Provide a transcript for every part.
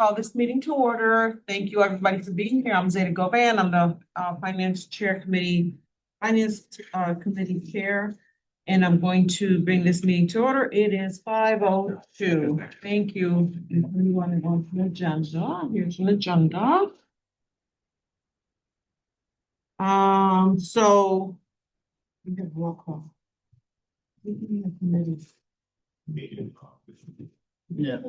call this meeting to order. Thank you, everybody, for being here. I'm Zeta Govan. I'm the Finance Committee Chair, and I'm going to bring this meeting to order. It is 5:02. Thank you. We want to go to the agenda. Here's an agenda. So we have roll call. Yeah.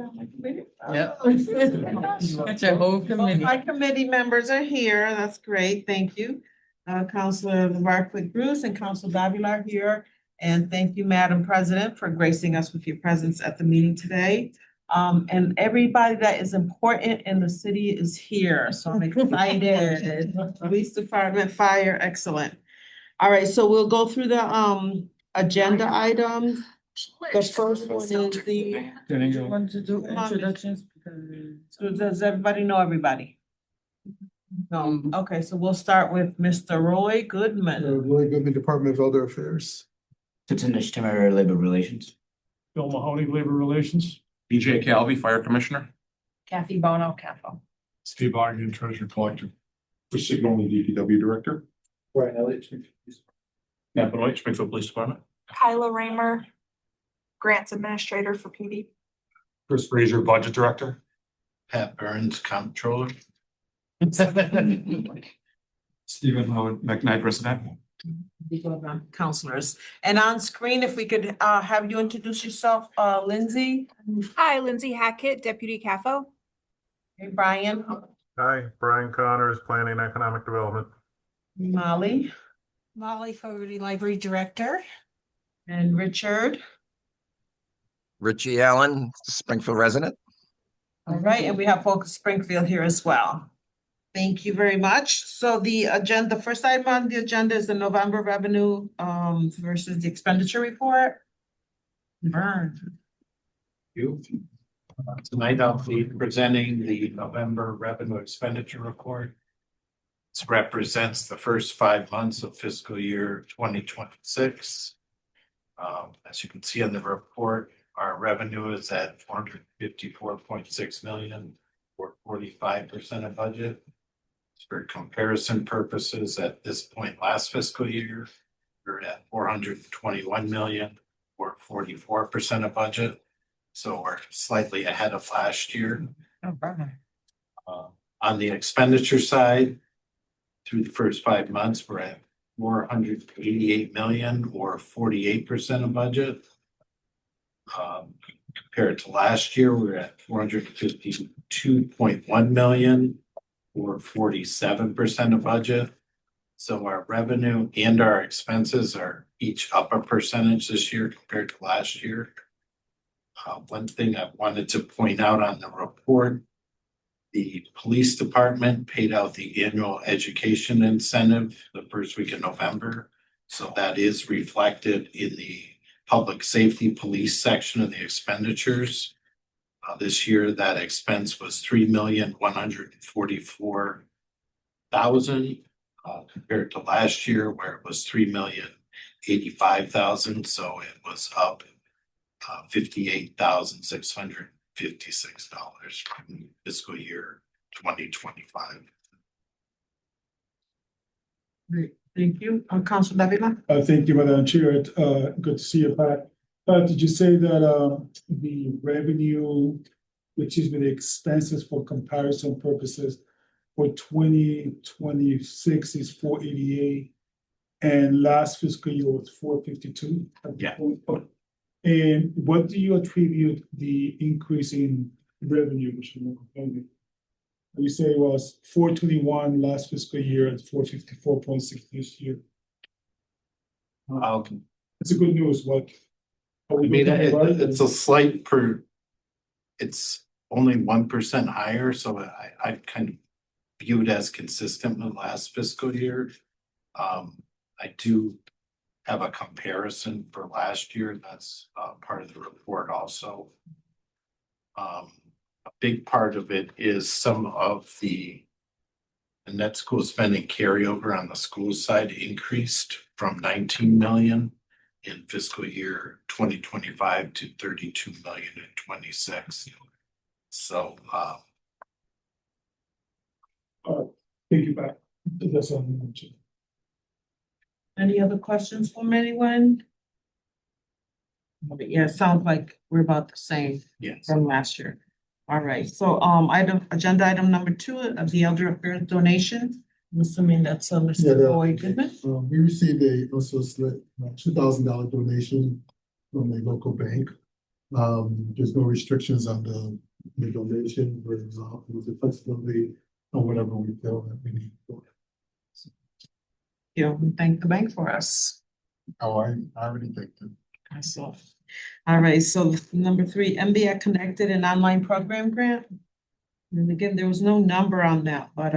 Yeah. That's a whole committee. My committee members are here. That's great. Thank you. Councilor Barclay Bruce and Councilor Davila are here. And thank you, Madam President, for gracing us with your presence at the meeting today. And everybody that is important in the city is here. So I'm excited. Police Department, fire, excellent. All right, so we'll go through the agenda items. The first one is the. Want to do introductions? So does everybody know everybody? No, okay, so we'll start with Mr. Roy Goodman. Roy Goodman, Department of Elder Affairs. Tanish Tamara, Labor Relations. Bill Mahoney, Labor Relations. BJ Calvi, Fire Commissioner. Kathy Bono, CAFO. Steve Ogden, Treasurer Collector. Chris Signoli, DPW Director. Brian Elliott, Nathan White, Springfield Police Department. Kyla Raymer, Grants Administrator for PD. Chris Frazier, Budget Director. Pat Burns, Comptroller. Stephen Howard, McKnight, Resident. Counselors. And on screen, if we could have you introduce yourself, Lindsay. Hi, Lindsay Hackett, Deputy CAFO. Hey, Brian. Hi, Brian Connors, Planning and Economic Development. Molly. Molly Fogarty, Library Director. And Richard. Richie Allen, Springfield resident. All right, and we have Focus Springfield here as well. Thank you very much. So the agenda, the first item on the agenda is the November revenue versus the expenditure report. Burn. Tonight I'll be presenting the November revenue expenditure report. This represents the first 5 months of fiscal year 2026. As you can see on the report, our revenue is at $454.6 million, or 45% of budget. For comparison purposes, at this point last fiscal year, we're at $421 million, or 44% of budget. So we're slightly ahead of last year. On the expenditure side, through the first 5 months, we're at $488 million, or 48% of budget. Compared to last year, we're at $452.1 million, or 47% of budget. So our revenue and our expenses are each up a percentage this year compared to last year. One thing I wanted to point out on the report, the police department paid out the annual education incentive the first week of November. So that is reflected in the public safety police section of the expenditures. This year, that expense was $3,144,000 compared to last year, where it was $3,085,000. So it was up $58,656 from fiscal year 2025. Great, thank you. Councilor Davila. Thank you, Madam Chair. Good to see you back. Did you say that the revenue, which is the expenses for comparison purposes for 2026 is 488 and last fiscal year was 452? Yeah. And what do you attribute the increase in revenue, which is more complaining? You say it was 421 last fiscal year and 454.6 this year. It's a good news. What? I mean, it's a slight it's only 1% higher, so I kind of view it as consistent with last fiscal year. I do have a comparison for last year. That's part of the report also. A big part of it is some of the net school spending carryover on the school side increased from 19 million in fiscal year 2025 to 32 million in 26. So piggyback. That's all I mentioned. Any other questions from anyone? Yeah, it sounds like we're about the same Yes. from last year. All right, so agenda item number 2 of the Elder Affairs donation. I'm assuming that's Yeah, Mr. that- Boyd Goodman. We received also $2,000 donation from a local bank. There's no restrictions on the donation, with the flexibility or whatever we feel that we need. We thank the bank for us. Oh, I already thanked them. Myself. All right, so number 3, MBA Connected and Online Program Grant. And again, there was no number on that, but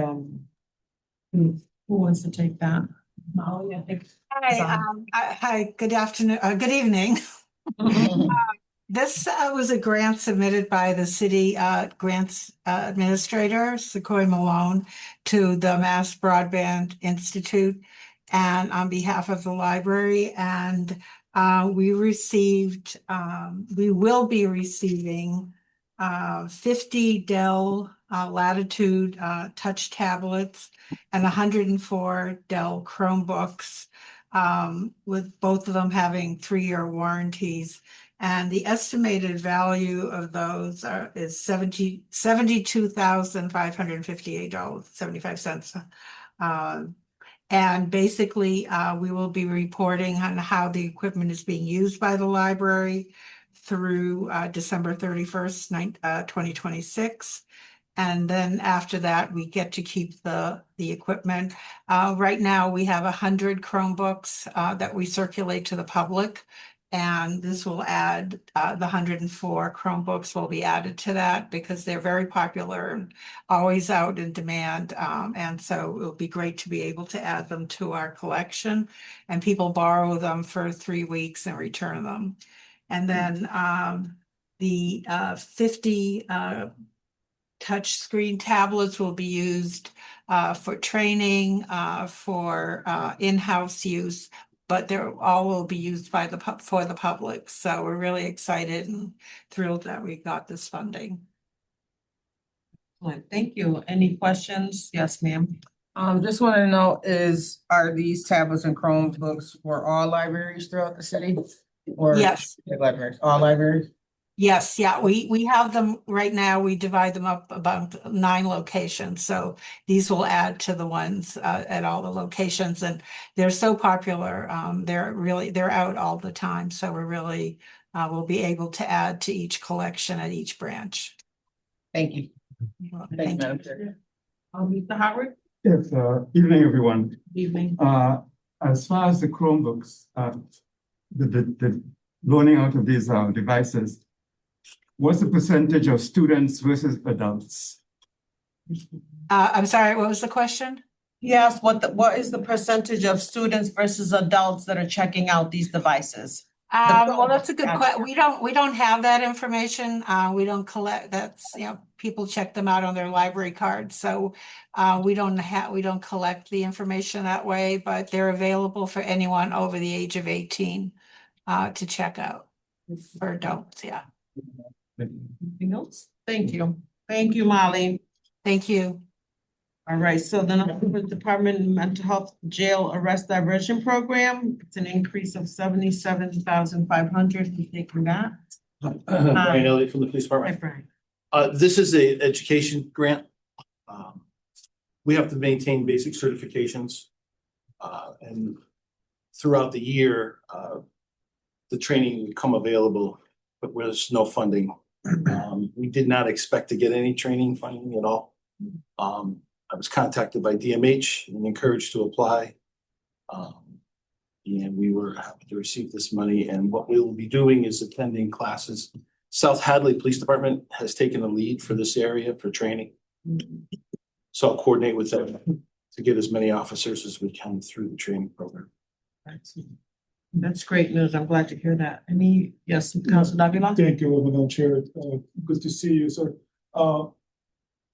who wants to take that? Molly, I think. Hi, good afternoon, good evening. This was a grant submitted by the city grants administrator, Sequoia Malone, to the Mass Broadband Institute and on behalf of the library. And we will be receiving 50 Dell Latitude touch tablets and 104 Dell Chromebooks, with both of them having 3-year warranties. And the estimated value of those is $72,558.75. And basically, we will be reporting on how the equipment is being used by the library through December 31st, 2026. And then after that, we get to keep the equipment. Right now, we have 100 Chromebooks that we circulate to the public. And this will add, the 104 Chromebooks will be added to that because they're very popular and always out in demand. And so it will be great to be able to add them to our collection. And people borrow them for 3 weeks and return them. And then the 50 touch screen tablets will be used for training, for in-house use, but they're all will be used by for the public. So we're really excited and thrilled that we got this funding. Thank you. Any questions? Yes, ma'am. Just want to know are these tablets and Chromebooks for all libraries throughout the city? Or Yes. libraries, all libraries? Yes, yeah, we have them right now. We divide them up about 9 locations. So these will add to the ones at all the locations, and they're so popular. They're out all the time. So we're really we'll be able to add to each collection at each branch. Thank you. Thank you. Madam Chair. Mr. Howard? Yes, evening, everyone. Evening. As far as the Chromebooks, the loaning out of these devices, what's the percentage of students versus adults? I'm sorry, what was the question? Yes, what is the percentage of students versus adults that are checking out these devices? Well, that's a good Gotcha. question. We don't have that information. We don't collect, that's, people check them out on their library cards. So we don't collect the information that way, but they're available for anyone over the age of 18 to check out for adults, yeah. Anything else? Thank you. Thank you, Molly. Thank you. All right, so then for the Department of Mental Health Jail Arrest Diversion Program, it's an increase of 77,500. You taking that? Brian Elliott from the police Hi, department. Brian. This is a education grant. We have to maintain basic certifications. And throughout the year, the training would come available, but there's no funding. We did not expect to get any training funding at all. I was contacted by DMH and encouraged to apply. And we were happy to receive this money. And what we will be doing is attending classes. South Hadley Police Department has taken the lead for this area for training. So I'll coordinate with them to get as many officers as we can through the training program. That's great news. I'm glad to hear that. Yes, Council Davila? Thank you, Madam Chair. Good to see you, sir.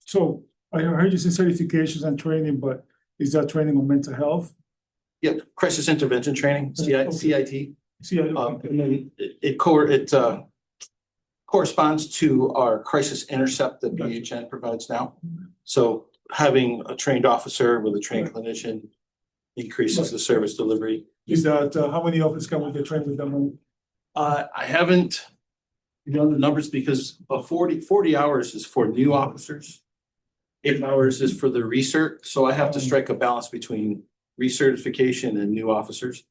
So I heard you say certifications and training, but is that training on mental health? Yeah, crisis intervention training, CIT. Okay. And then it corresponds to our crisis intercept that BHN provides now. So having a trained officer with a trained clinician increases the service delivery. Is that, how many officers can we get trained with them? I haven't done the numbers because 40 hours is for new officers. 8 hours is for the research, so I have to strike a balance between recertification and new officers.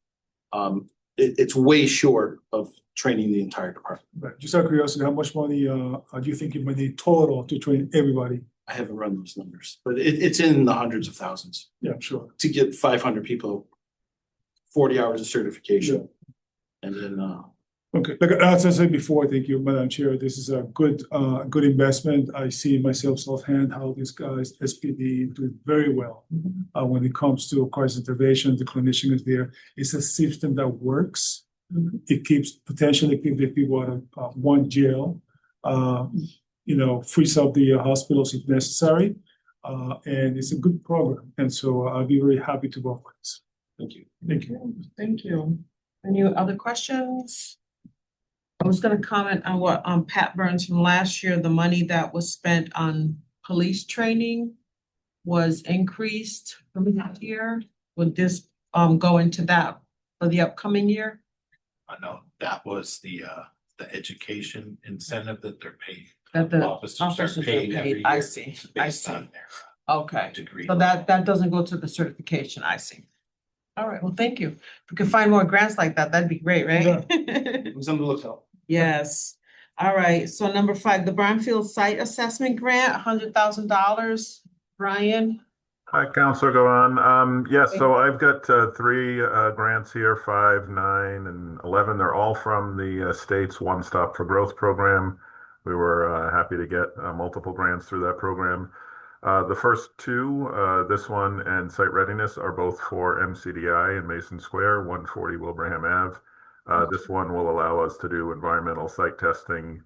It's way short of training the entire department. Right, just out of curiosity, how much money, do you think you might need total to train everybody? I haven't run those numbers, but it's in the hundreds of thousands Yeah, sure. to get 500 people, 40 hours of certification. And then, Okay, like as I said before, thank you, Madam Chair. This is a good investment. I see myself offhand how these guys, SPD, do very well. When it comes to crisis intervention, the clinician is there. It's a system that works. It potentially keeps the people out of one jail. Frees up the hospitals if necessary. And it's a good program. And so I'll be very happy to work with this. thank you. Thank you. Thank you. Any other questions? I was gonna comment on what, Pat Burns from last year, the money that was spent on police training was increased from that year. Would this, go into that for the upcoming year? I know that was the education incentive that they're paid. That the Officers officers are are paid every paid, I year see, based on their Okay, degree. so that doesn't go to the certification, I see. All right, well, thank you. If we could find more grants like that, that'd be great, right? It was on the lookout. Yes. All right, so number 5, the Brownfield Site Assessment Grant, $100,000. Brian? Hi, Counselor Govan. Yes, so I've got 3 grants here, 5, 9, and 11. They're all from the state's One Stop for Growth program. We were happy to get multiple grants through that program. The first 2, this one and Site Readiness, are both for MCDI in Mason Square, 140 Wilbraham Ave. This one will allow us to do environmental site testing,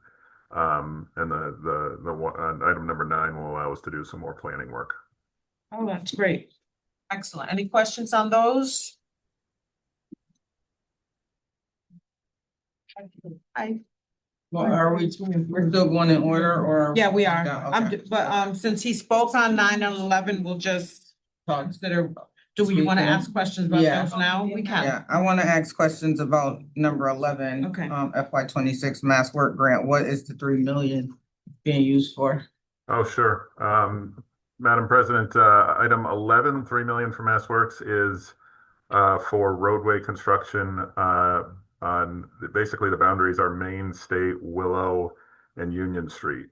and item number 9 will allow us to do some more planning work. Oh, that's great. Excellent. Any questions on those? Well, we're still going in order or? Yeah, we are. Okay. But since he spoke on 9 and 11, we'll just consider, do we want to ask questions about Yeah. those now? We can. Yeah, I want to ask questions about number 11. Okay. FY26 Mass Work Grant. What is the 3 million being used for? Oh, sure. Madam President, item 11, 3 million for Mass Works is for roadway construction on basically the boundaries are Main, State, Willow, and Union Street.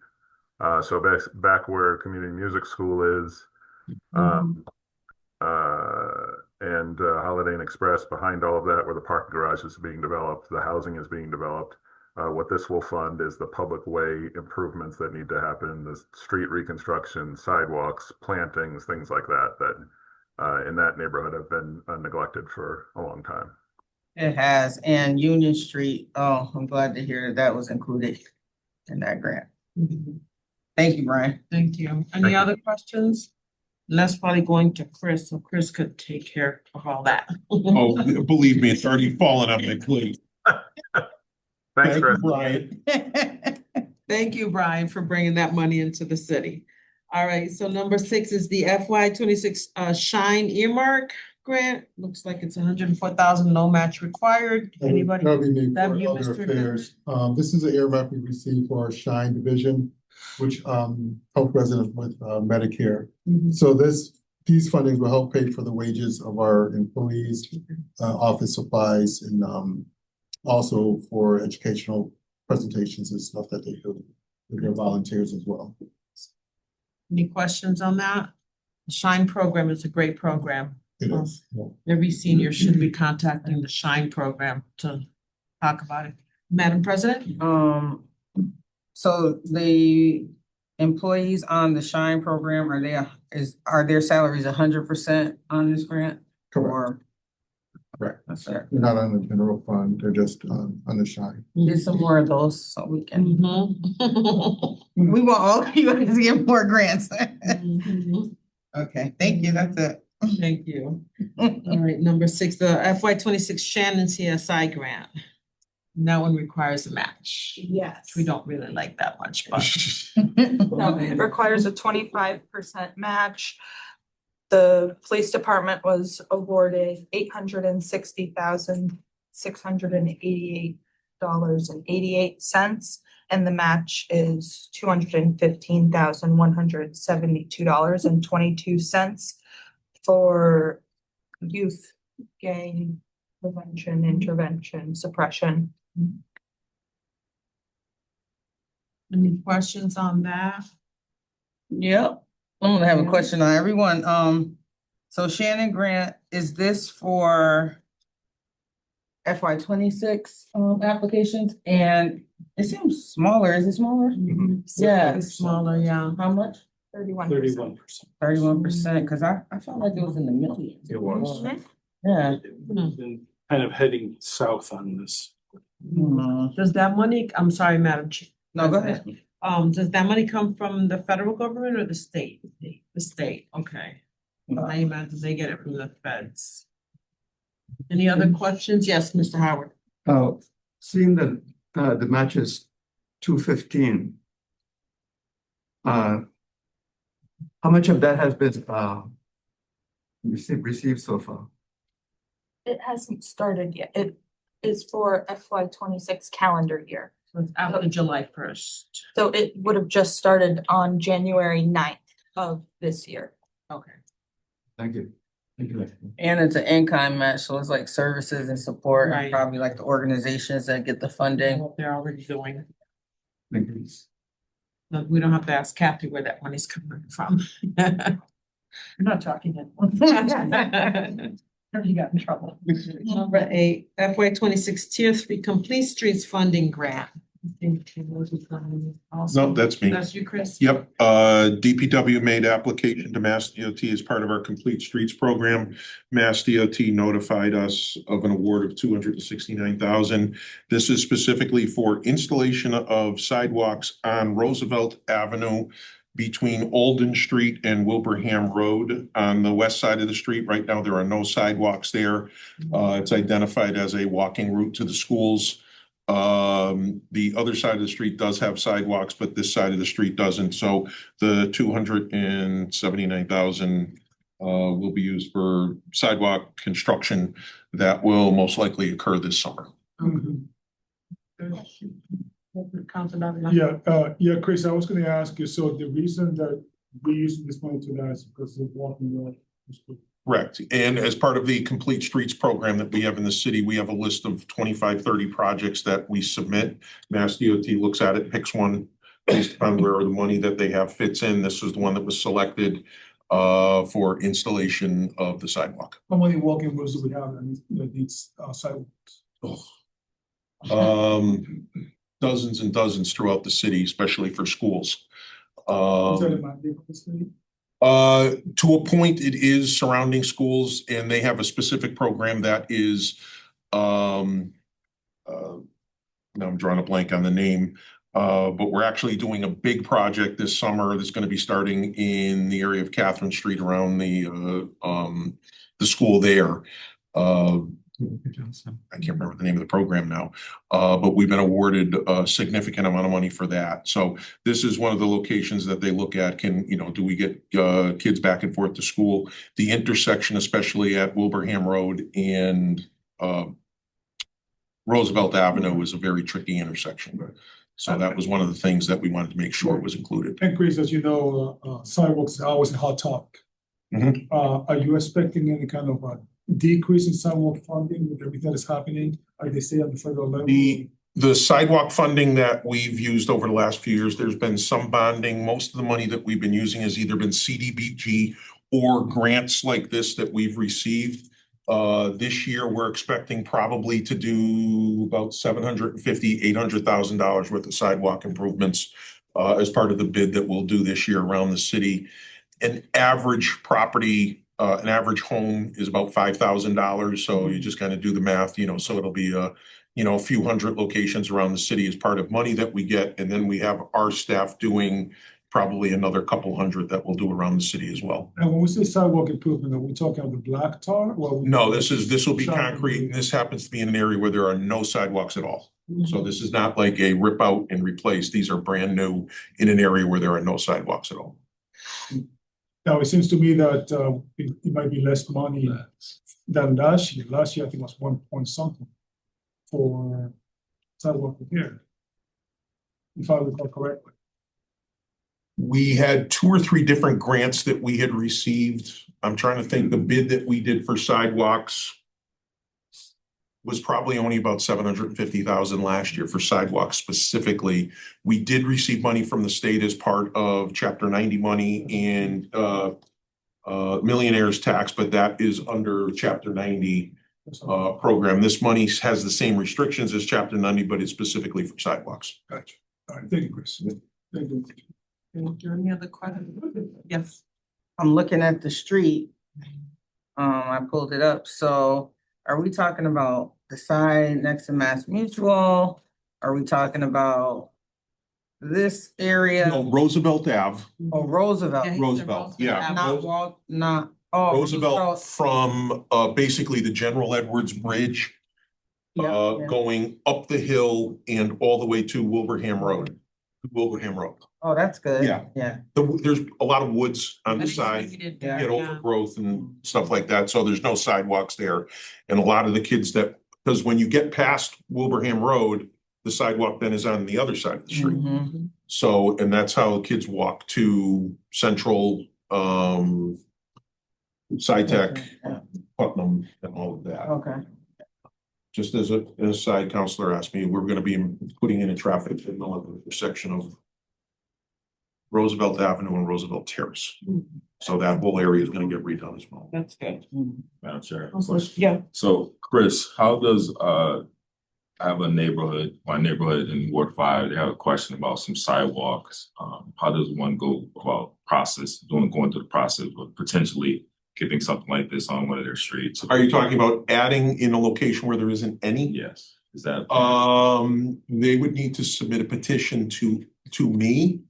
So back where Community Music School is, and Holiday Inn Express, behind all of that, where the parking garage is being developed, the housing is being developed. What this will fund is the public way improvements that need to happen, the street reconstruction, sidewalks, plantings, things like that, that in that neighborhood have been neglected for a long time. It has, and Union Street, oh, I'm glad to hear that was included in that grant. Thank you, Brian. Thank you. Any other questions? And that's probably going to Chris, so Chris could take care of all that. Oh, believe me, it's already fallen on my plate. Thanks, Chris. Brian. Thank you, Brian, for bringing that money into the city. All right, so number 6 is the FY26 Shine Earmark Grant. Looks like it's 104,000, no match required. Anybody? That'll be me That'd for be other Mr. affairs. This is an earmark we received for our Shine division, which help residents with Medicare. So these fundings will help pay for the wages of our employees, office supplies, and also for educational presentations and stuff that they do with their volunteers as well. Any questions on that? The Shine program is a great program. It is. Every senior should be contacting the Shine program to talk about it. Madam President? So the employees on the Shine program, are their salaries 100% on this grant? Correct. Correct. That's it. They're not on the general fund, they're just on the Shine. Get some more of those so we can, Mhm. we want all of you guys to get more grants. Mhm. Okay, thank you, that's it. Thank you. All right, number 6, the FY26 Shannon CSI grant. And that one requires a match. Yes. We don't really like that much, but. No, it requires a 25% match. The police department was awarded $860,688.88, and the match is $215,172.22 for youth gang prevention, intervention, suppression. Any questions on that? Yep, I'm gonna have a question on everyone. So Shannon Grant, is this for FY 26 applications? And it seems smaller. Is it smaller? Yeah. It's smaller, yeah. How much? 31%. 31%. 31%, because I felt like it was in the millions. It was. Yeah. We've been kind of heading south on this. Does that money, I'm sorry, Madam Chair. No, go ahead. Does that money come from the federal government or the state? The state, okay. I imagine they get it from the feds. Any other questions? Yes, Mr. Howard. Seeing that the match is 215. How much of that has been received so far? It hasn't started yet. It is for FY 26 calendar year. So it's after July 1st. So it would have just started on January 9th of this year. Okay. Thank you. Thank you. And it's an in-kind match, so it's like services and support, and Right. probably like the organizations that get the funding. What they're already doing. Thank you. No, we don't have to ask Kathy where that money's coming from. I'm not talking it. You got in trouble. Number 8, FY 26 Tier 3 Complete Streets Funding Grant. No, that's me. That's you, Chris? Yep, DPW made application to Mass DOT as part of our Complete Streets program. Mass DOT notified us of an award of $269,000. This is specifically for installation of sidewalks on Roosevelt Avenue between Olden Street and Wilbraham Road on the west side of the street. Right now, there are no sidewalks there. It's identified as a walking route to the schools. The other side of the street does have sidewalks, but this side of the street doesn't. So the $279,000 will be used for sidewalk construction that will most likely occur this summer. Yeah, Chris, I was gonna ask you, so the reason that we use this money to that is because of walking road. Correct. And as part of the Complete Streets program that we have in the city, we have a list of 25, 30 projects that we submit. Mass DOT looks at it, picks one based upon where the money that they have fits in. This is the one that was selected for installation of the sidewalk. How many walking roads do we have that needs sidewalks? Dozens and dozens throughout the city, especially for schools. Is that a mandate for the state? To a point, it is surrounding schools, and they have a specific program that is, now I'm drawing a blank on the name, but we're actually doing a big project this summer that's going to be starting in the area of Catherine Street around the school there. I can't remember the name of the program now, but we've been awarded a significant amount of money for that. So this is one of the locations that they look at. Can, do we get kids back and forth to school? The intersection, especially at Wilbraham Road and Roosevelt Avenue, is a very tricky intersection. So that was one of the things that we wanted to make sure was included. And Chris, as you know, sidewalks are always a hot topic. Are you expecting any kind of a decrease in sidewalk funding with everything that is happening? Are they say on the federal level? The sidewalk funding that we've used over the last few years, there's been some bonding. Most of the money that we've been using has either been CDBG or grants like this that we've received. This year, we're expecting probably to do about $750,000, $800,000 worth of sidewalk improvements as part of the bid that we'll do this year around the city. An average property, an average home is about $5,000. So you just kind of do the math, so it'll be a few hundred locations around the city as part of money that we get. And then we have our staff doing probably another couple hundred that we'll do around the city as well. And when we say sidewalk improvement, are we talking about the black tar? No, this will be concrete. And this happens to be in an area where there are no sidewalks at all. So this is not like a rip out and replace. These are brand new in an area where there are no sidewalks at all. Now, it seems to me that it might be less money than last year. Last year, I think it was 1 point something for sidewalk repair. If I recall correctly. We had 2 or 3 different grants that we had received. I'm trying to think, the bid that we did for sidewalks was probably only about $750,000 last year for sidewalks specifically. We did receive money from the state as part of Chapter 90 money and millionaire's tax, but that is under Chapter 90 program. This money has the same restrictions as Chapter 90, but it's specifically for sidewalks. Gotcha. All right, thank you, Chris. Thank you. Any other questions? Yes. I'm looking at the street. I pulled it up, so are we talking about the side next to Mass Mutual? Are we talking about this area? No, Roosevelt Ave. Oh, Roosevelt. Yeah, Roosevelt, yeah. Roosevelt from basically the General Edwards Bridge going up the hill and all the way to Wilbraham Road. Oh, that's good. Yeah. Yeah. There's a lot of woods on the side, Yeah. get overgrowth and stuff like that, so there's no sidewalks there. And a lot of the kids because when you get past Wilbraham Road, the sidewalk then is on the other side of the street. Mhm. So, and that's how kids walk to Central, SciTech, Yeah. Putnam, and all of that. Okay. Just as an aside, counselor asked me, we're gonna be putting in a traffic signal at the intersection of Roosevelt Avenue and Roosevelt Terrace. So that whole area is gonna get redone as well. That's good. Madam Chair. Yeah. So Chris, how does, I have a neighborhood, my neighborhood in Ward 5, they have a question about some sidewalks. How does one go about going through the process of potentially getting something like this on one of their streets? Are you talking about adding in a location where there isn't any? Yes, is that? They would need to submit a petition to me.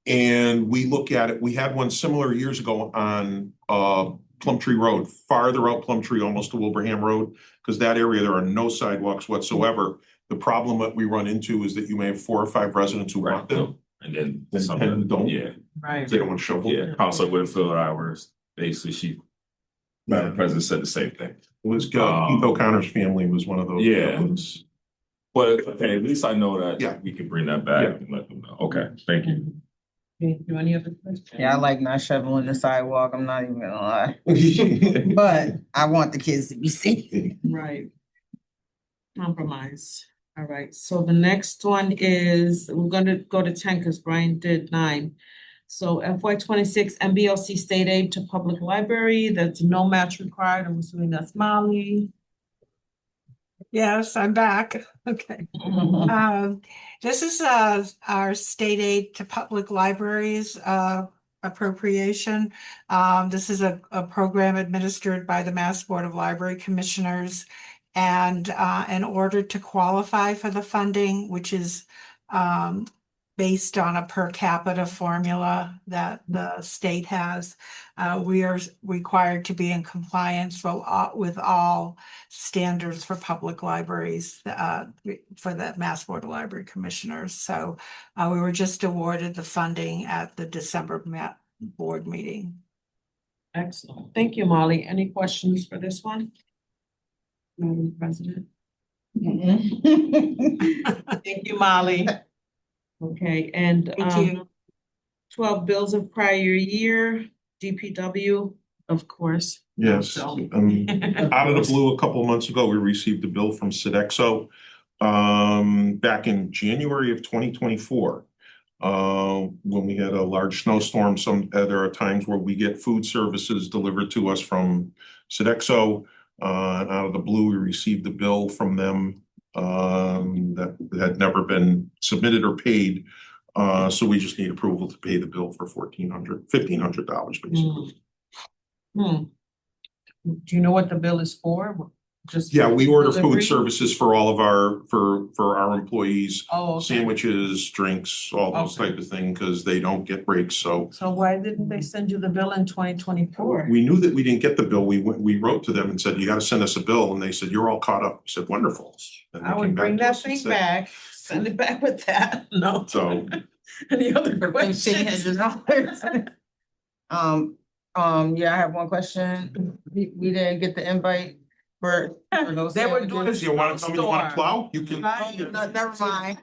And we look at it, we had one similar years ago on Plumtree Road, farther out Plumtree, almost to Wilbraham Road, because that area, there are no sidewalks whatsoever. The problem that we run into is that you may have 4 or 5 residents who want them. And then And some don't. Yeah, Right. They don't want to shovel. yeah, Councilor Winfield, ours, basically Madam President said the same thing. It was, Keith O'Connor's family was one of those. Yeah. But okay, at least I know that Yeah. we can bring that back and let them know. Okay, thank you. Do any other questions? Yeah, I like not shoveling the sidewalk. I'm not even gonna lie. But I want the kids to be safe. Right. Compromise. All right, so the next one is, we're gonna go to 10 because Brian did 9. So FY 26 MBLC state aid to public library, that's no match required. I'm assuming that's Molly. Yes, I'm back. Okay. This is our state aid to public libraries appropriation. This is a program administered by the Mass Board of Library Commissioners. And in order to qualify for the funding, which is based on a per capita formula that the state has, we are required to be in compliance with all standards for public libraries for the Mass Board of Library Commissioners. So we were just awarded the funding at the December board meeting. Excellent. Thank you, Molly. Any questions for this one? Madam President? Thank you, Molly. Okay, and Thank you. 12 bills of prior year, DPW, of course. Yes, So- out of the blue, a couple months ago, we received a bill from Sodexo back in January of 2024. When we had a large snowstorm, there are times where we get food services delivered to us from Sodexo. Out of the blue, we received a bill from them that had never been submitted or paid. So we just need approval to pay the bill for $1,500 basically. Do you know what the bill is for? just? Yeah, we order food delivery? services for all of for our employees. Oh, okay. Sandwiches, drinks, all those Okay. type of things, because they don't get breaks, so. So why didn't they send you the bill in 2024? We knew that we didn't get the bill. We wrote to them and said, you gotta send us a bill, and they said, you're all caught up. We said, wonderful. And they I came would back bring to that us and thing said- back, send it back with that, no. So, Any other $1,500. questions? Yeah, I have one question. We didn't get the invite for those. They were doing sandwiches. you wanna tell me you wanna plow? You can. Right. No, never mind.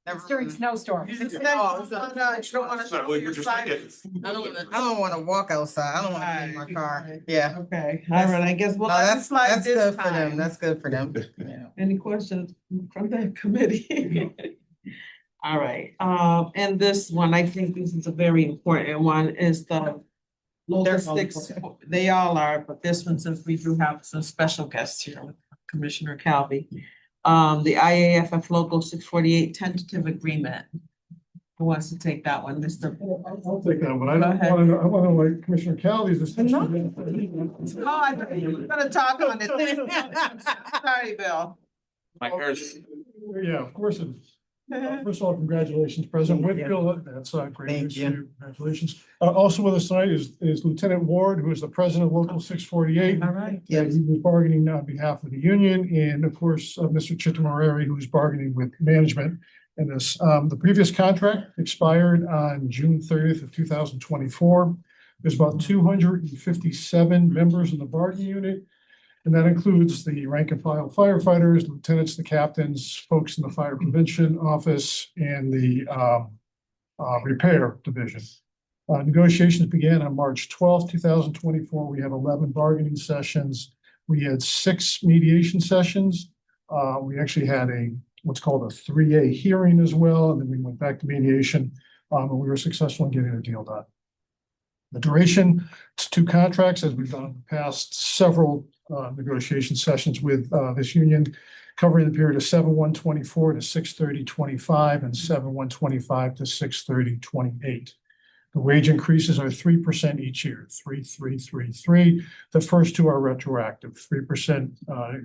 Never mind. snowstorms. You just said, oh, no, you don't wanna It's not show really your what you're side. saying. I don't wanna walk outside. I don't wanna clean my car. Yeah. Okay, all right, I guess we'll No, let it that's slide this good for them. time. That's good for them. Yeah. Any questions from the committee? All right, and this one, I think this is a very important one, is there's six, they all are, but this one, since we do have some special guests here with Commissioner Calvi. The IAFF Local 648 tentative agreement. Who wants to take that one, Mr.? I'll take that one. I Go don't ahead. wanna, I wanna like Commissioner Calvi's discussion. Oh, I thought you were gonna talk on it. Sorry, Bill. Yeah, of course it is. First of all, congratulations, President Whitfield. That's great Thank news for you. you. Congratulations. Also with us tonight is Lieutenant Ward, who is the president of Local 648. All right. Yeah, he was bargaining on behalf of the union, and of course, Mr. Chittamorari, who's bargaining with management. And this, the previous contract expired on June 30th of 2024. There's about 257 members in the bargaining unit. And that includes the rank and file firefighters, lieutenants, the captains, folks in the fire prevention office, and the repair division. Negotiations began on March 12th, 2024. We had 11 bargaining sessions. We had 6 mediation sessions. We actually had what's called a 3A hearing as well, and then we went back to mediation, and we were successful in getting a deal done. The duration, it's 2 contracts, as we've done in the past several negotiation sessions with this union, covering the period of 7/1/24 to 6/30/25 and 7/1/25 to 6/30/28. The wage increases are 3% each year, 3, 3, 3, 3. The first 2 are retroactive. 3%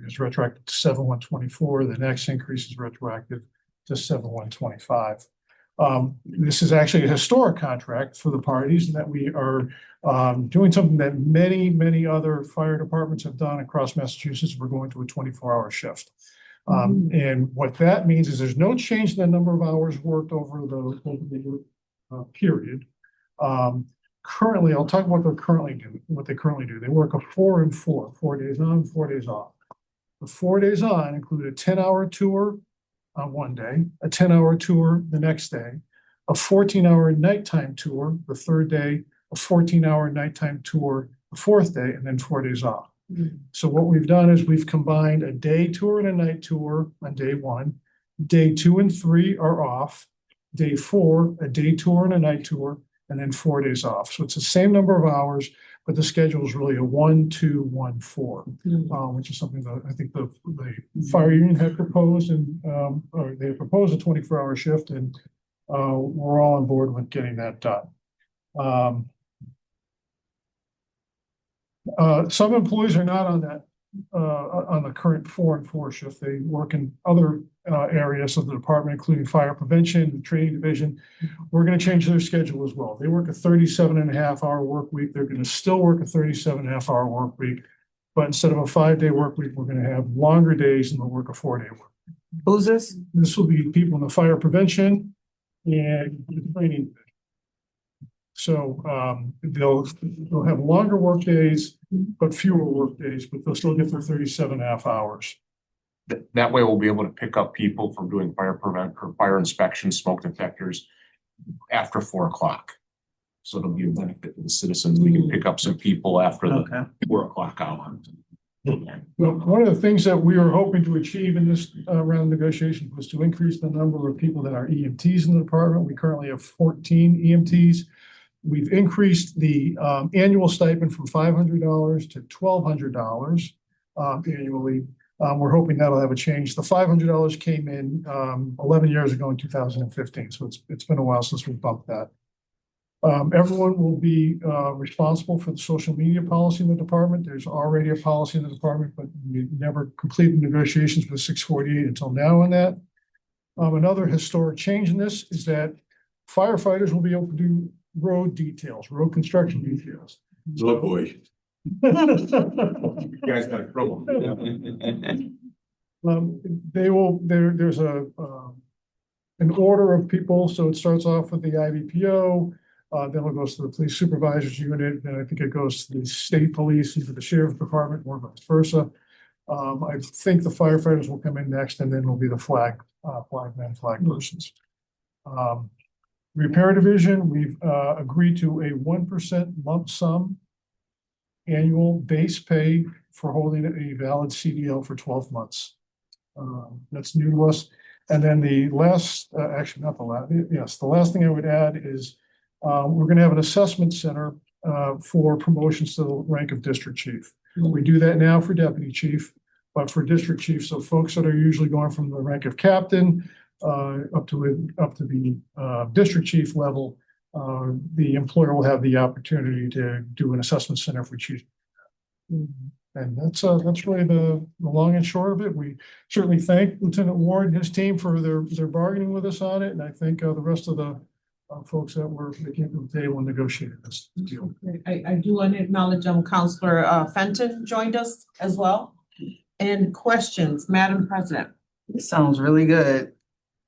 is retroactive to 7/1/24. The next increase is retroactive to 7/1/25. This is actually a historic contract for the parties, and that we are doing something that many other fire departments have done across Massachusetts. We're going to a 24-hour shift. And what that means is there's no change in the number of hours worked over the period. Currently, I'll talk about what they currently do. They work a 4 and 4, 4 days on, 4 days off. The 4 days on include a 10-hour tour on one day, a 10-hour tour the next day, a 14-hour nighttime tour the third day, a 14-hour nighttime tour the fourth day, and then 4 days off. So what we've done is we've combined a day tour and a night tour on day 1. Day 2 and 3 are off. Day 4, a day tour and a night tour, and then 4 days off. So it's the same number of hours, but the schedule is really a 1-2-1-4, which is something that I think the fire union had proposed, and or they had proposed a 24-hour shift, and we're all on board with getting that done. Some employees are not on that on the current 4 and 4 shift. They work in other areas of the department, including fire prevention, the training division. We're going to change their schedule as well. They work a 37.5-hour work week. They're going to still work a 37.5-hour work week, but instead of a 5-day work week, we're going to have longer days and they'll work a 4-day work. Who's this? This will be people in the fire prevention and the training division. So they'll have longer work days, but fewer work days, but they'll still get their 37.5 hours. That way we'll be able to pick up people from doing fire inspections, smoke detectors after 4 o'clock. So it'll be a benefit to the citizens. We can pick up some people after the 4 o'clock hour. Well, one of the things that we were hoping to achieve in this round of negotiations was to increase the number of people that are EMTs in the department. We currently have 14 EMTs. We've increased the annual stipend from $500 to $1,200 annually. We're hoping that'll have a change. The $500 came in 11 years ago in 2015, so it's been a while since we bumped that. Everyone will be responsible for the social media policy in the department. There's already a policy in the department, but we never completed negotiations with 648 until now on that. Another historic change in this is that firefighters will be able to do road details, road construction details. Oh, boy. You guys got a problem. There's an order of people, so it starts off with the IBPO, then it goes to the police supervisors unit, then I think it goes to the state police and to the sheriff's department, or vice versa. I think the firefighters will come in next, and then it'll be the flag persons. Repair division, we've agreed to a 1% lump sum annual base pay for holding a valid CDL for 12 months. That's new to us. And then the last, actually not the last, yes, the last thing I would add is we're going to have an assessment center for promotions to the rank of district chief. We do that now for deputy chief, but for district chief, so folks that are usually going from the rank of captain up to the district chief level, the employer will have the opportunity to do an assessment center if we choose. And that's really the long and short of it. We certainly thank Lieutenant Ward and his team for their bargaining with us on it, and I thank the rest of the folks that came to the table and negotiated this deal. I do want to acknowledge Counselor Fenton joined us as well. And questions, Madam President? This sounds really good.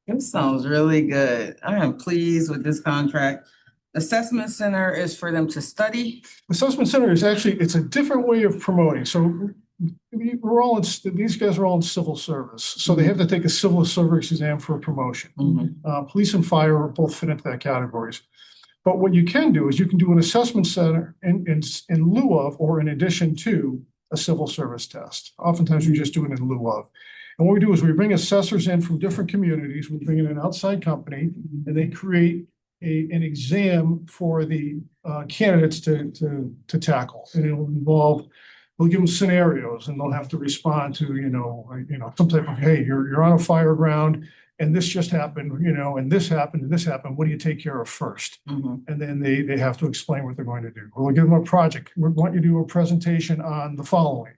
It sounds really good. I am pleased with this contract. Assessment center is for them to study. Assessment center is actually, it's a different way of promoting. So these guys are all in civil service. So they have to take a civil service exam for a promotion. Police and fire both fit into that categories. But what you can do is you can do an assessment center in lieu of, or in addition to, a civil service test. Oftentimes we just do it in lieu of. And what we do is we bring assessors in from different communities. We bring in an outside company, and they create an exam for the candidates to tackle. And it'll involve, we'll give them scenarios, and they'll have to respond to, some type of, hey, you're on a fire ground, and this just happened, and this happened, and this happened. What do you take care of first? And then they have to explain what they're going to do. We'll give them a project. We want you to do a presentation on the following,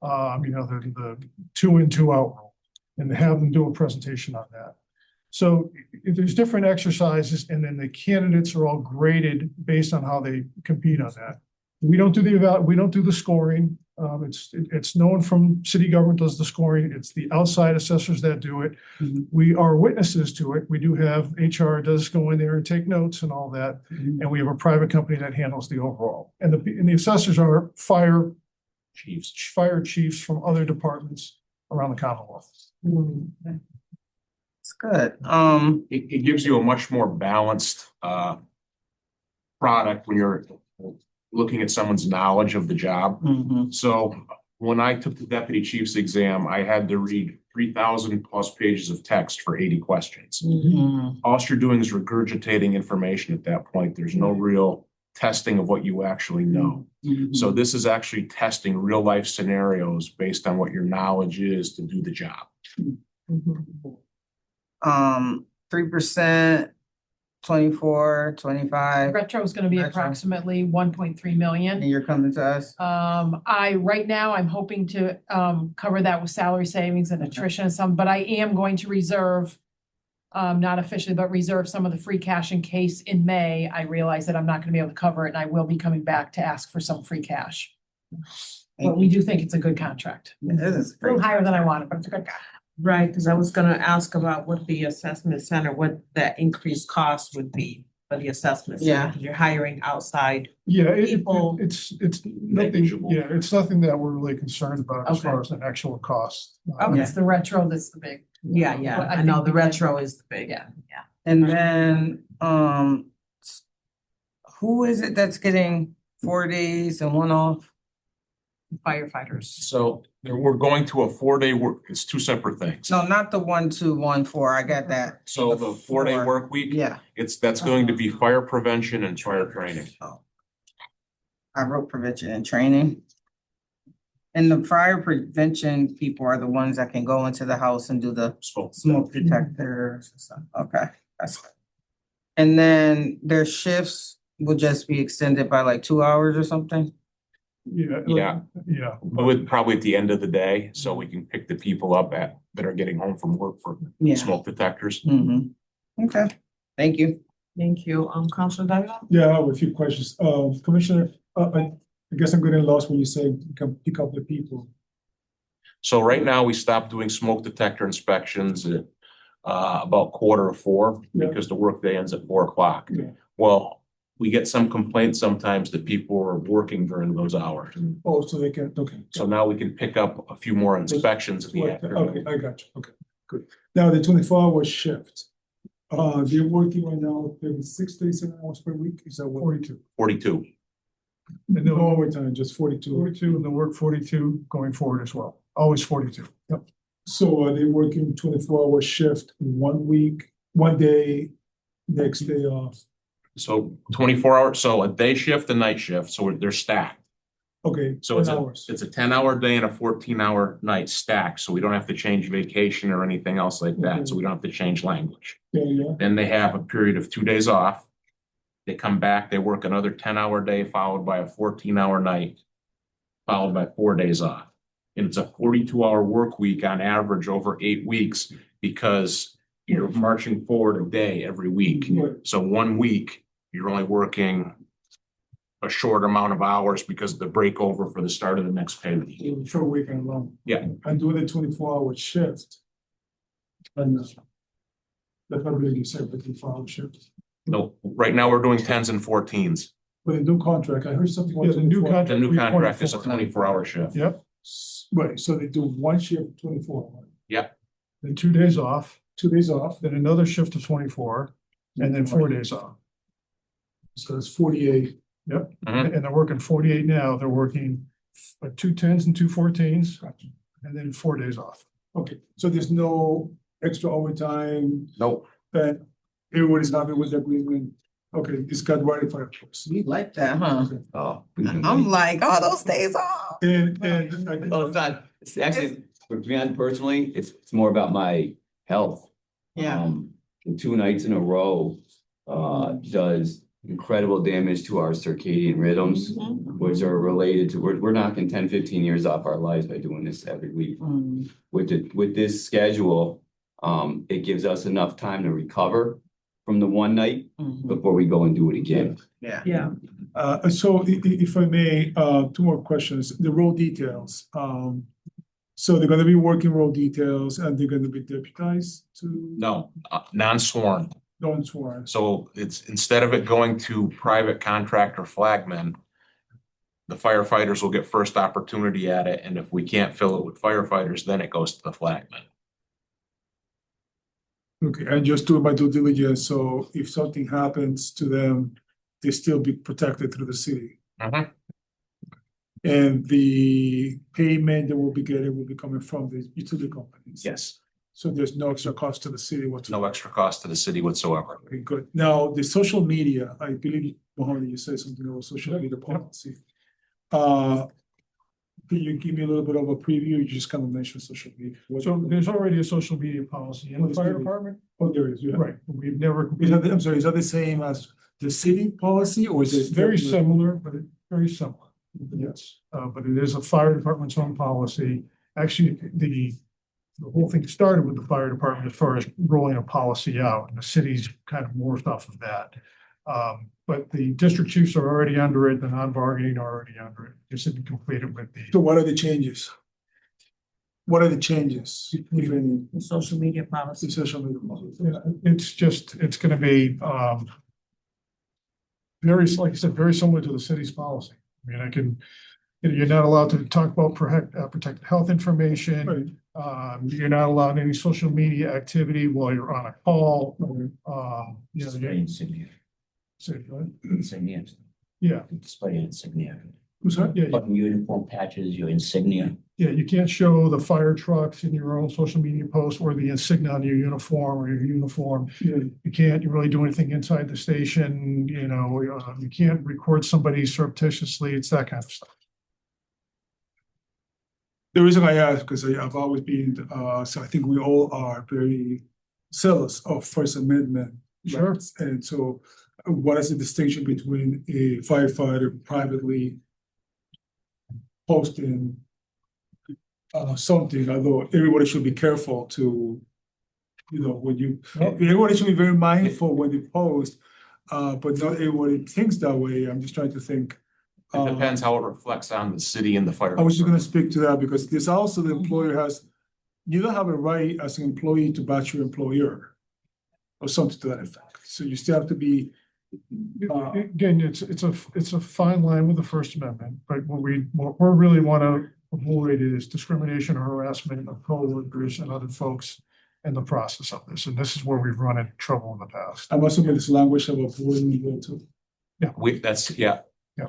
the 2 in, 2 out rule, and have them do a presentation on that. So there's different exercises, and then the candidates are all graded based on how they compete on that. We don't do the scoring. It's no one from city government does the scoring. It's the outside assessors that do it. We are witnesses to it. We do have HR does go in there and take notes and all that. And we have a private company that handles the overall. And the assessors are fire chiefs from other departments around the Commonwealth. It's good. It gives you a much more balanced product when you're looking at someone's knowledge of the job. So when I took the deputy chief's exam, I had to read 3,000 plus pages of text for 80 questions. All you're doing is regurgitating information at that point. There's no real testing of what you actually know. So this is actually testing real life scenarios based on what your knowledge is to do the job. 3%, 24, 25. Retro is gonna be Retro. approximately 1.3 million. And you're coming to us? Right now, I'm hoping to cover that with salary savings and attrition and some, but I am going to reserve, not officially, but reserve some of the free cash in case in May, I realize that I'm not gonna be able to cover it, and I will be coming back to ask for some free cash. But we do think it's a good contract. This is A little great. higher than I wanted, but it's a good guy. Right, because I was gonna ask about what the assessment center, what that increased cost would be for the assessment center. Yeah. 'Cause you're hiring outside. Yeah, People- it's nothing, it's nothing that we're really concerned about as far as an actual cost. Okay. It's the retro that's the big. Yeah, yeah, But I I know think the we can- retro is the big. Yeah. And then, who is it that's getting 4 days and 1 off? Firefighters. So we're going to a 4-day work, it's 2 separate things. No, not the 1, 2, 1, 4. I got that. So the 4-day 4. work week, Yeah. that's going to be fire prevention and fire training. Oh. I wrote prevention and training. And the fire prevention people are the ones that can go into the house and do the smoke detectors and stuff. Okay, that's good. And then their shifts will just be extended by like 2 hours or something? Yeah. Yeah. Yeah. With probably at the end of the day, so we can pick the people up that are getting home from work for Yeah. smoke detectors. Mm-hmm. Okay, thank you. Thank you. Counselor Davila? Yeah, I have a few questions. Commissioner, I guess I'm getting lost when you say you can pick up the people. So right now, we stopped doing smoke detector inspections at about 3:45 Yeah. because the workday ends at 4:00. Yeah. Well, we get some complaints sometimes that people are working during those hours. Oh, so they can, okay. So now we can pick up a few more inspections in the Okay, afternoon. I got you. Okay, good. Now, the 24-hour shift, they're working right now, 6 days, 7 hours per week, is that what? 42. 42. And no overtime, just 42. 42, and they'll work 42 going forward as well, always 42. Yep. So are they working 24-hour shift 1 week, 1 day, next day off? So 24 hours, so a day shift, a night shift, so they're stacked. Okay, So it's 10 a, hours. it's a 10-hour day and a 14-hour night stacked, so we don't have to change vacation or anything else like that, so we don't have to change language. Yeah. Then they have a period of 2 days off. They come back, they work another 10-hour day followed by a 14-hour night, followed by 4 days off. And it's a 42-hour work week on average over 8 weeks because you're marching forward a day every week. Right. So 1 week, you're only working a short amount of hours because of the break over for the start of the next pay week. Short weekend long. Yeah. I'm doing a 24-hour shift. And that's probably you said, the 24-hour shift. No, right now we're doing 10s and 14s. With a new contract, I heard something. Yeah, the new contract. The new contract is a 24-hour shift. Yep. Right, so they do 1 shift, 24. Yep. Then 2 days off. 2 days off, then another shift of 24, and then 4 days off. So it's 48. Yep, Mhm. and they're working 48 now, they're working 2 10s and 2 14s, and then 4 days off. Okay, so there's no extra overtime, Nope. and everybody's happy with the agreement. Okay, it's got right in front of us. We like that, huh? Oh. I'm like, oh, those days off. And Well, it's not, it's actually, for me personally, it's more about my health. Yeah. 2 nights in a row, does incredible damage to our circadian rhythms, which are related to, we're knocking 10, 15 years off our lives by doing this every week. With this schedule, it gives us enough time to recover from the 1 night before we go and do it again. Yeah. Yeah. So if I may, 2 more questions, the role details. So they're gonna be working role details and they're gonna be deputized to No, non-sworn. don't swear. So it's instead of it going to private contractor flagmen, the firefighters will get first opportunity at it. And if we can't fill it with firefighters, then it goes to the flagmen. Okay, and just do my due diligence, so if something happens to them, they still be protected through the city. Mhm. And the payment they will be getting will be coming from the utility companies. Yes, So there's no extra cost to the city whatsoever. no extra cost to the city whatsoever. Okay, good. Now, the social media, I believe, Mohammed, you said something about social media policy. Can you give me a little bit of a preview? You just kind of mentioned social media. So there's already a social media policy in What the is fire it? department. Oh, there is, yeah. Right, we've never, Is that, I'm sorry, is that the same as the city policy or is it's it? very similar, but it's very similar. Yes, but it is a fire department's own policy. Actually, the whole thing started with the fire department as far as rolling a policy out, and the city's kind of morphed off of that. But the district chiefs are already under it, the non-bargaining are already under it, just isn't completed with the. So what are the changes? What are the changes? If any? The social media policy. The social media policy. Yeah, it's gonna be, very, like I said, very similar to the city's policy. I mean, you're not allowed to talk about protected health information. You're not allowed any social media activity while you're on a call. You know, Insignia. say what? Insignia. Yeah, Display insignia. Who's that? yeah, Button uniform patches, your insignia. yeah, you can't show the fire trucks in your own social media post or the insignia on your uniform or your uniform. You can't really do anything inside the station, you know, you can't record somebody surreptitiously, it's that kind of stuff. The reason I ask, because I've always been, so I think we all are very zealous of First Amendment. Sure. rights. And so what is the distinction between a firefighter privately posting something, although everybody should be careful to, when you, everybody should be very mindful when they post, but not everybody thinks that way. I'm just trying to think. It depends how it reflects on the city and the fire. I was just gonna speak to that because there's also the employer you don't have a right as an employee to bash your employer or something to that effect. So you still have to be. Again, it's a fine line with the First Amendment, but what we really want to avoid is discrimination or harassment of coworkers and other folks in the process of this. And this is where we've run into trouble in the past. I'm assuming this language about bullying you go to. Yeah. Yeah. Yeah.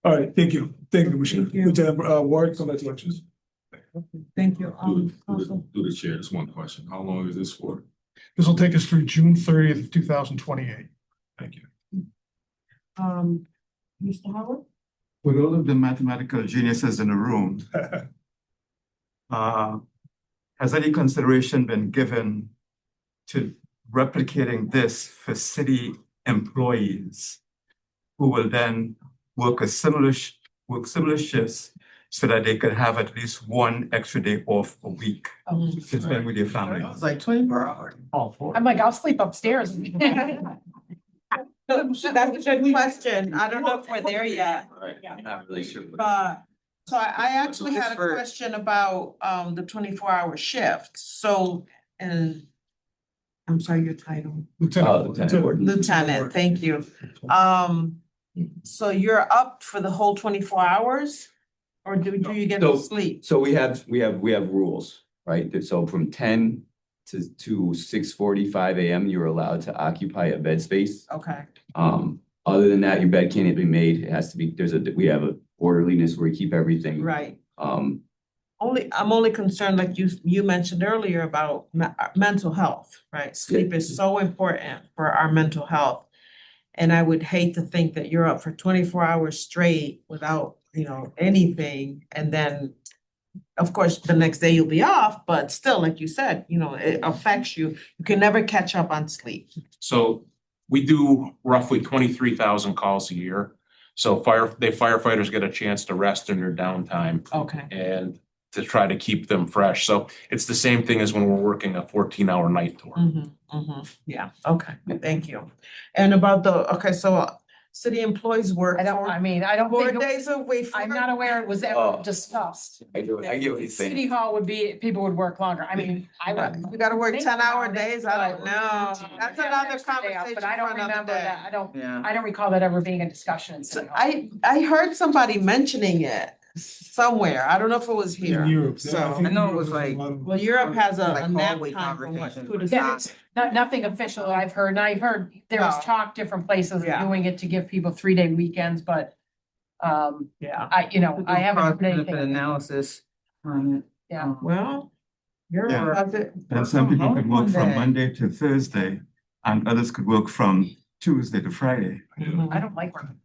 All right, thank you, Commissioner. Lieutenant Ward, congratulations. Thank you. Through the chair, just one question. How long is this for? This will take us through June 30th, 2028. Thank you. Mr. Howard? With all of the mathematical geniuses in the room, has any consideration been given to replicating this for city employees who will then work similar shifts so that they could have at least one extra day off a week to spend with their family? It's like 24 hours. I'm like, I'll sleep upstairs. That's a good question. I don't know if we're there yet. I'm not really sure. But, so I actually had a question about, the 24-hour shift. So, and I'm sorry, your title. Lieutenant, thank you. So you're up for the whole 24 hours? Or do you get to sleep? So we have rules, right? So from 10 to 6:45 a.m., you're allowed to occupy a bed space. Okay. Other than that, your bed can't be made. It has to be, we have a orderliness where we keep everything. Right. I'm only concerned, like you mentioned earlier, about mental health, right? Sleep is so important for our mental health. And I would hate to think that you're up for 24 hours straight without, anything. And then, of course, the next day you'll be off, but still, like you said, it affects you. You can never catch up on sleep. So we do roughly 23,000 calls a year. So firefighters get a chance to rest in their downtime. Okay. And to try to keep them fresh. So it's the same thing as when we're working a 14-hour night tour. Yeah, okay, thank you. And about so city employees work. I don't 4 think, days a week. I'm not aware it was ever discussed. I get what you're saying. City hall would be, people would work longer. I mean, I would. You gotta work think 10-hour about it, days, I don't but- know. That's another Extra day off, conversation But I for don't another remember day. that. Yeah. I don't recall that ever being a discussion in City Hall. I heard somebody mentioning it somewhere. I don't know if it was here. In Europe. So, I think I know it Europe was is like- a lot of- well, Europe has a Like nap hallway time from what, conversation. 2 to Yeah, 6? Nothing official that I've heard, and I heard there was No. talk, different places Yeah. doing it to give people 3-day weekends, but Yeah. I haven't heard Cost-benefit anything. analysis on it. Yeah. Well, Europe Yeah. does it. And some people could work from Monday. Monday to Thursday, and others could work from Tuesday to Friday. I don't like working.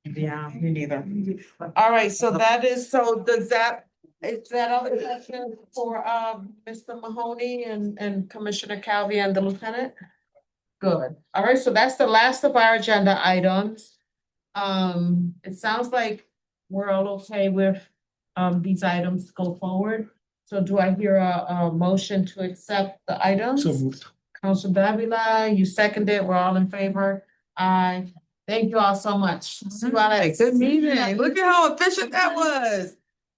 Yeah, me neither. All right, so is that all the questions for Mr. Mahoney and Commissioner Calvi and the lieutenant? Good. All right, so that's the last of our agenda items. It sounds like we're all okay with these items to go forward. So do I hear a motion to accept the items? So moved. Council Davila, you seconded, we're all in favor? Aye. Thank you all so much. See you all at- Good meeting. Look at how efficient that was.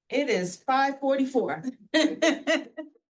It is 5:44.